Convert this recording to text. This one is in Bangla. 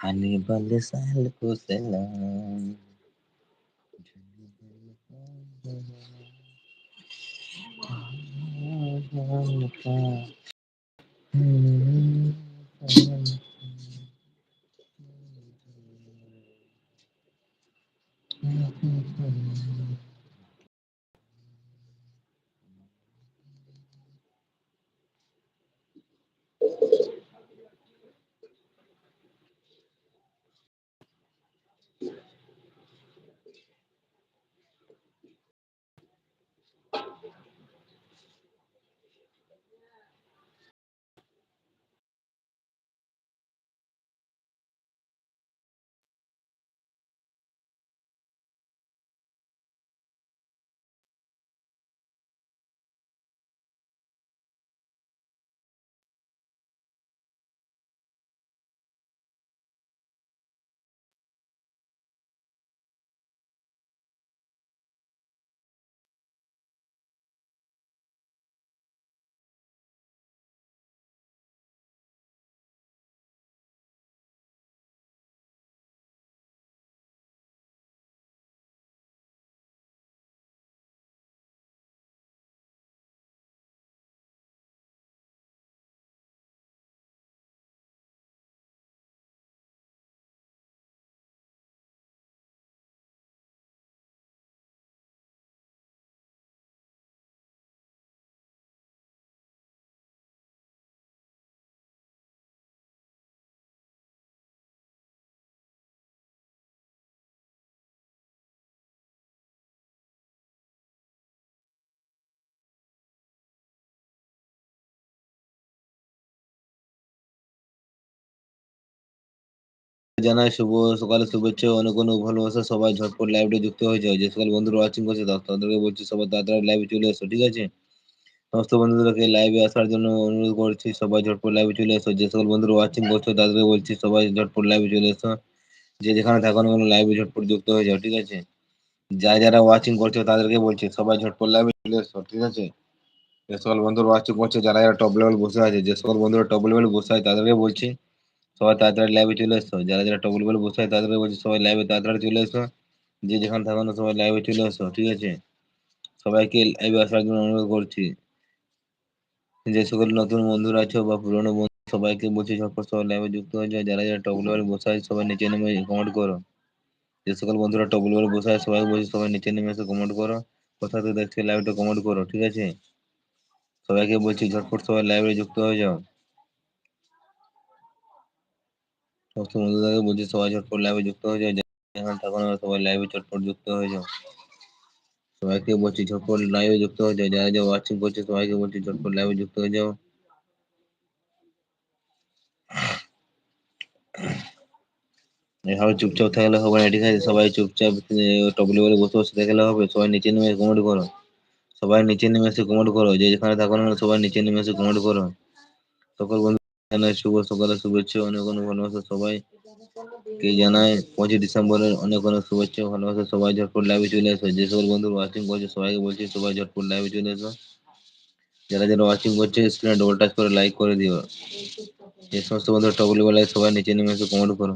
आने वाले साल को सलाम। জানাই শুভ সকালে শুভেচ্ছা ও অনেক অনেক ভালোবাসা। সবাই ঝটপট লাইভে যুক্ত হয়ে যাও। যে সকল বন্ধুরা ওয়াচিং করছে তাদেরকে বলছি সবাই তাড়াতাড়ি লাইভে চলে এসো, ঠিক আছে? সমস্ত বন্ধুদেরকে লাইভে আসার জন্য অনুরোধ করছি, সবাই ঝটপট লাইভে চলে এসো। যে সকল বন্ধুরা ওয়াচিং করছো তাদেরকে বলছি সবাই ঝটপট লাইভে চলে এসো। যে যেখানে থাকো না কেন লাইভে ঝটপট যুক্ত হয়ে যাও, ঠিক আছে? যারা ওয়াচিং করছো তাদেরকে বলছি সবাই ঝটপট লাইভে চলে এসো, ঠিক আছে? যে সকল বন্ধুরা ওয়াচিং করছে যারা যারা টপ লেভেল বসে আছে, যে সকল বন্ধুরা টপ লেভেল বসে আছে তাদেরকে বলছি সবাই তাড়াতাড়ি লাইভে চলে এসো। যারা যারা টপ লেভেল বসে আছে তাদেরকে বলছি সবাই লাইভে তাড়াতাড়ি চলে এসো। যে যেখানে থাকো না সবাই লাইভে চলে এসো, ঠিক আছে? সবাইকে লাইভে আসার জন্য অনুরোধ করছি। যে সকল নতুন বন্ধুরা আছো বা পুরনো বন্ধু সবাইকে বলছি ঝটপট সবাই লাইভে যুক্ত হয়ে যায়। যারা যারা টপ লেভেল বসে আছে সবাই নিচে নেমে কমেন্ট করো। যে সকল বন্ধুরা টপ লেভেল বসে আছে সবাই বলছি সবাই নিচে নেমে এসে কমেন্ট করো। কোথা থেকে দেখছি লাইভটা কমেন্ট করো, ঠিক আছে? সবাইকে বলছি ঝটপট সবাই লাইভে যুক্ত হয়ে যাও। সমস্ত বন্ধুদেরকে বলছি সবাই ঝটপট লাইভে যুক্ত হয়ে যাও। যেখানে থাকো না সবাই লাইভে চটপট যুক্ত হয়ে যাও। সবাইকে বলছি ঝটপট লাইভে যুক্ত হয়ে যাও। যারা যারা ওয়াচিং করছে সবাইকে বলছি ঝটপট লাইভে যুক্ত হয়ে যাও। এভাবে চুপচাপ থাকলে হবে না, ঠিক আছে? সবাই চুপচাপ টপ লেভেলে বসে বসে থাকলে হবে। সবাই নিচে নেমে কমেন্ট করো। সবাই নিচে নেমে এসে কমেন্ট করো। যে যেখানে থাকো না কেন সবাই নিচে নেমে এসে কমেন্ট করো। সকল বন্ধু জানাই শুভ সকালে শুভেচ্ছা অনেক অনেক ভালোবাসা। সবাই কে জানাই 25 ডিসেম্বরের অনেক অনেক শুভেচ্ছা ও ভালোবাসা। সবাই ঝটপট লাইভে চলে এসো। যে সকল বন্ধু ওয়াচিং করছে সবাইকে বলছি সবাই ঝটপট লাইভে চলে এসো। যারা যারা ওয়াচিং করছে স্ক্রিনে ডবল টাচ করে লাইক করে দিও। যে সমস্ত বন্ধু টপ লেভেলে সবাই নিচে নেমে এসে কমেন্ট করো।